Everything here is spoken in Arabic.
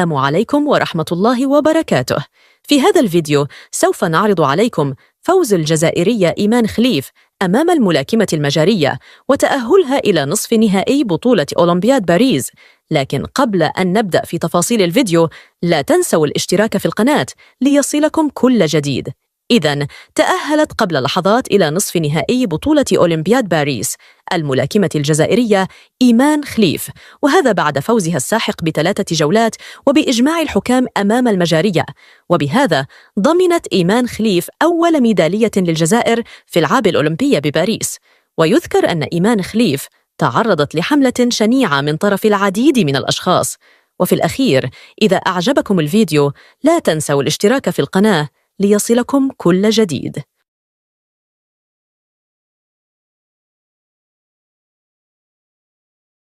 السلام عليكم ورحمة الله وبركاته. في هذا الفيديو سوف نعرض عليكم فوز الجزائرية إيمان خليف أمام الملاكمة المجرية وتأهلها إلى نصف نهائي بطولة أولمبياد باريس. لكن قبل أن نبدأ في تفاصيل الفيديو لا تنسوا الاشتراك في القناة ليصلكم كل جديد. إذن تأهلت قبل لحظات إلى نصف نهائي بطولة أولمبياد باريس الملاكمة الجزائرية إيمان خليف، وهذا بعد فوزها الساحق ب3 جولات وبإجماع الحكام أمام المجارية، وبهذا ضمنت إيمان خليف أول ميدالية للجزائر في الألعاب الأولمبية بباريس. ويذكر أن إيمان خليف تعرضت لحملة شنيعة من طرف العديد من الأشخاص. وفي الأخير إذا أعجبكم الفيديو لا تنسوا الاشتراك في القناة ليصلكم كل جديد.